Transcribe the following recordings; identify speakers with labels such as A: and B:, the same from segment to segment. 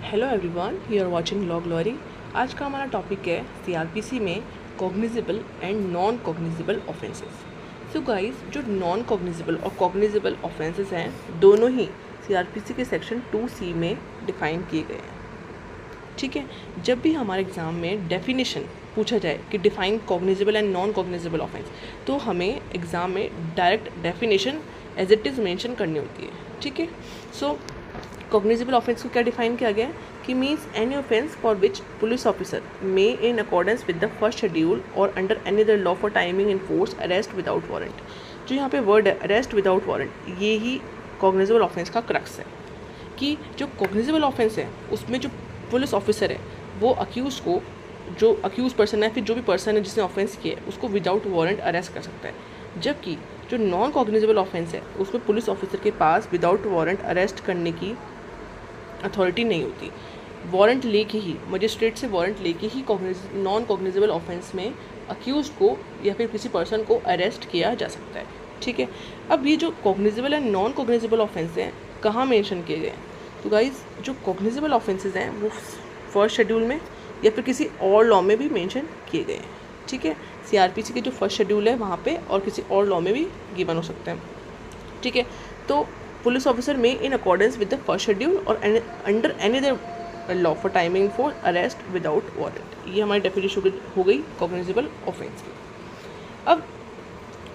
A: Hello everyone, you are watching law glory. आज का हमारा टॉपिक है सीआरपीसी में cognizable and non cognizable offences. So guys, जो नॉन कॉग्निजेबल और कॉग्निजेबल ऑफेंसेस हैं दोनों ही सीआरपीसी के सेक्शन 2C में डिफाइन किए गए हैं। ठीक है, जब भी हमारे एग्ज़ाम में डेफिनेशन पूछा जाए कि define cognizable and non cognizable offence, तो हमें एग्ज़ाम में direct definition as it is mention करनी होती है। ठीक है, सो कॉग्निजेबल ऑफेंस को क्या डिफाइन किया गया है कि means any offence for which police officer may in accordance with the first schedule or under any other law for timing in force arrest without warrant. जो यहाँ पे वर्ड है अरेस्ट विदाउट वारंट, ये ही कॉग्निजेबल ऑफेंस का crux है कि जो कॉग्निजेबल ऑफेंस है उसमें जो पुलिस ऑफिसर है वो अक्यूज को, जो अक्यूज पर्सन है फिर जो भी पर्सन है जिसने ऑफेंस किया है उसको विदाउट वारंट अरेस्ट कर सकता है। जबकि जो नॉन कॉग्निजेबल ऑफेंस है उसमें पुलिस ऑफिसर के पास विदाउट वारंट अरेस्ट करने की अथॉरिटी नहीं होती। वारंट लेके ही, मजिस्ट्रेट से वारंट लेके ही नॉन कॉग्निजेबल ऑफेंस में अक्यूज को या फिर किसी पर्सन को अरेस्ट किया जा सकता है। ठीक है, अब ये जो cognizable and non cognizable offence हैं कहाँ मेंशन किए गए हैं? तो गाइज, जो कॉग्निजेबल ऑफेंसेस हैं वो फर्स्ट शेड्यूल में या फिर किसी और लॉ में भी मेंशन किए गए हैं। ठीक है, सीआरपीसी के जो फर्स्ट शेड्यूल है वहाँ पे और किसी और लॉ में भी गिवन हो सकते हैं। ठीक है, तो police officer may in accordance with the first schedule or under any other law for timing for arrest without warrant. ये हमारी डेफिनेशन हो गई कॉग्निजेबल ऑफेंस की। अब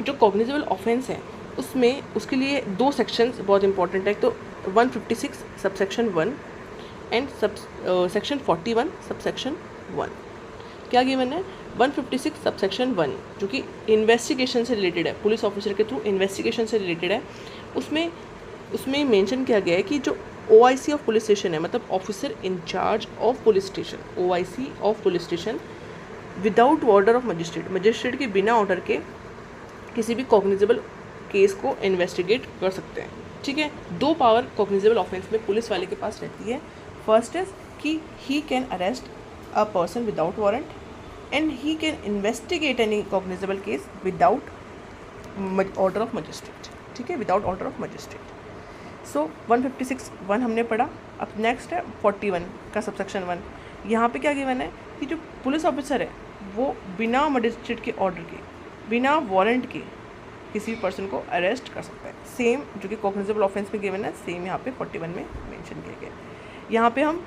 A: जो कॉग्निजेबल ऑफेंस है उसमें उसके लिए दो सेक्शंस बहुत इंपॉर्टेंट है। तो 156 सबसेक्शन 1 एंड सेक्शन 41 सबसेक्शन 1 क्या गिवन है? 156 सबसेक्शन 1 जो कि इन्वेस्टिगेशन से रिलेटेड है, पुलिस ऑफिसर के थ्रू इन्वेस्टिगेशन से रिलेटेड है। उसमें मेंशन किया गया है कि जो OIC ऑफ पुलिस स्टेशन है, मतलब officer in-charge of police station, OIC of police station without order of magistrate के बिना ऑर्डर के किसी भी कॉग्निजेबल केस को इन्वेस्टिगेट कर सकते हैं। ठीक है, दो पावर कॉग्निजेबल ऑफेंस में पुलिस वाले के पास रहती है। फर्स्ट इज कि he can arrest a person without warrant and he can investigate any cognizable case without order of magistrate. ठीक है, विदाउट ऑर्डर ऑफ मजिस्ट्रेट। सो 156(1) हमने पढ़ा। अब नेक्स्ट है 41 का सबसेक्शन 1। यहाँ पे क्या गिवन है कि जो पुलिस ऑफिसर है वो बिना मजिस्ट्रेट के ऑर्डर के, बिना वारंट के किसी पर्सन को अरेस्ट कर सकता है। सेम जो कि कॉग्निजेबल ऑफेंस में गिवन है, सेम यहाँ पे 41 में मेंशन किया गया है। यहाँ पे हम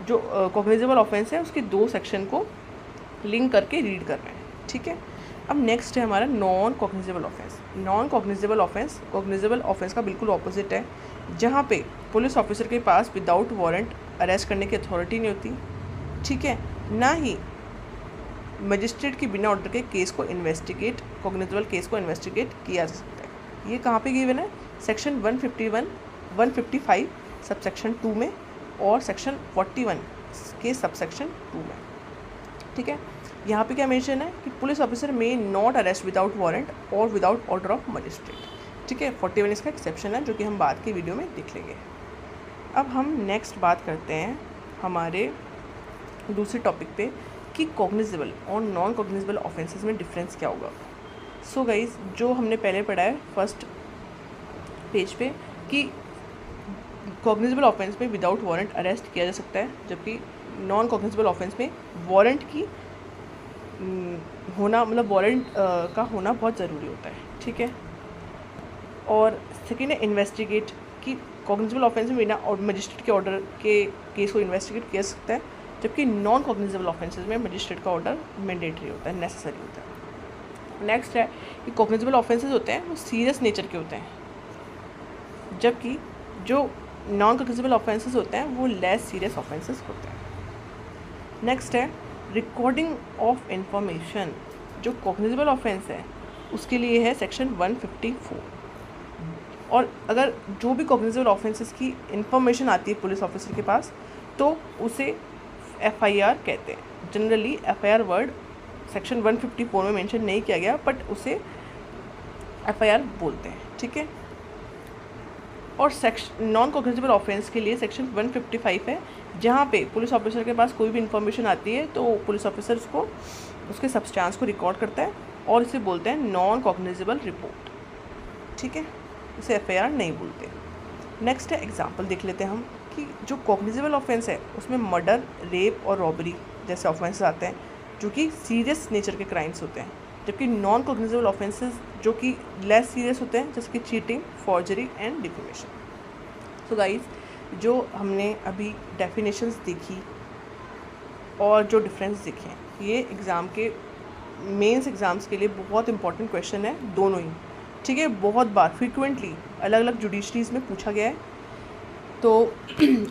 A: जो कॉग्निजेबल ऑफेंस है उसके दो सेक्शन को लिंक करके रीड कर रहे हैं। ठीक है, अब नेक्स्ट है हमारा non cognizable offence. Non cognizable offence cognizable offence का बिल्कुल ऑपोजिट है, जहाँ पे पुलिस ऑफिसर के पास विदाउट वारंट अरेस्ट करने की अथॉरिटी नहीं होती। ठीक है, ना ही मजिस्ट्रेट के बिना ऑर्डर के केस को इन्वेस्टिगेट, कॉग्निजेबल केस को इन्वेस्टिगेट किया जा सकता है। ये कहाँ पे गिवन है? सेक्शन 151, 155 सबसेक्शन 2 में और सेक्शन 41 के सबसेक्शन 2 में। ठीक है, यहाँ पे क्या मेंशन है कि police officer may not arrest without warrant और विदाउट ऑर्डर ऑफ मजिस्ट्रेट। ठीक है, 41 इसका एक्सेप्शन है जो कि हम बाद के वीडियो में देख लेंगे। अब हम नेक्स्ट बात करते हैं हमारे दूसरे टॉपिक पे कि कॉग्निजेबल और नॉन कॉग्निजेबल ऑफेंसेस में डिफरेंस क्या होगा। सो गाइज, जो हमने पहले पढ़ा है फर्स्ट पेज पे कि कॉग्निजेबल ऑफेंस में विदाउट वारंट अरेस्ट किया जा सकता है, जबकि नॉन कॉग्निजेबल ऑफेंस में वारंट की होना, मतलब वारंट का होना बहुत ज़रूरी होता है। ठीक है, और सेकेंड है इन्वेस्टिगेट कि कॉग्निजेबल ऑफेंस में बिना मजिस्ट्रेट के ऑर्डर के केस को इन्वेस्टिगेट किया जा सकता है, जबकि नॉन कॉग्निजेबल ऑफेंसेस में मजिस्ट्रेट का ऑर्डर मैंडेटरी होता है, नेसेसरी होता है। नेक्स्ट है कि कॉग्निजेबल ऑफेंसेस होते हैं वो सीरियस नेचर के होते हैं, जबकि जो नॉन कॉग्निजेबल ऑफेंसेस होते हैं वो लेस सीरियस ऑफेंसेस होते हैं। नेक्स्ट है रिकॉर्डिंग ऑफ इंफॉर्मेशन। जो कॉग्निजेबल ऑफेंस है उसके लिए है सेक्शन 154, और अगर जो भी कॉग्निजेबल ऑफेंसेस की इंफॉर्मेशन आती है पुलिस ऑफिसर के पास तो उसे FIR कहते हैं। जनरली FIR वर्ड सेक्शन 154 में मेंशन नहीं किया गया, बट उसे FIR बोलते हैं। ठीक है, और सेक्शन नॉन कॉग्निजेबल ऑफेंस के लिए सेक्शन 155 है, जहाँ पे पुलिस ऑफिसर के पास कोई भी इंफॉर्मेशन आती है तो पुलिस ऑफिसर उसको, उसके सब्सटेंस को रिकॉर्ड करता है और इसे बोलते हैं नॉन कॉग्निजेबल रिपोर्ट। ठीक है, इसे FIR नहीं बोलते। नेक्स्ट है एग्जाम्पल देख लेते हैं हम कि जो कॉग्निजेबल ऑफेंस है उसमें मर्डर, रेप और रॉबरी जैसे ऑफेंसेस आते हैं जो कि सीरियस नेचर के क्राइम्स होते हैं, जबकि नॉन कॉग्निजेबल ऑफेंसेस जो कि लेस सीरियस होते हैं जैसे कि cheating, forgery and defamation. So guys, जो हमने अभी डेफिनेशंस देखी और जो डिफरेंस देखे हैं, ये एग्ज़ाम के मेंस एग्ज़ाम्स के लिए बहुत इंपॉर्टेंट क्वेश्चन है दोनों ही, ठीक है। बहुत बार फ्रीक्वेंटली अलग अलग जुडिशरीज में पूछा गया है, तो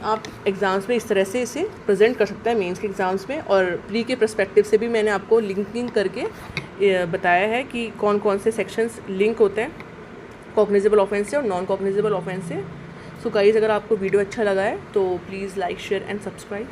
A: आप एग्ज़ाम्स में इस तरह से इसे प्रेजेंट कर सकते हैं मेंस के एग्ज़ाम्स में। और प्री के पर्सपेक्टिव से भी मैंने आपको लिंकिंग करके बताया है कि कौन कौन से सेक्शंस लिंक होते हैं कॉग्निजेबल ऑफेंस से और नॉन कॉग्निजेबल ऑफेंस से। सो गाइस, अगर आपको वीडियो अच्छा लगा है तो please like, share and subscribe.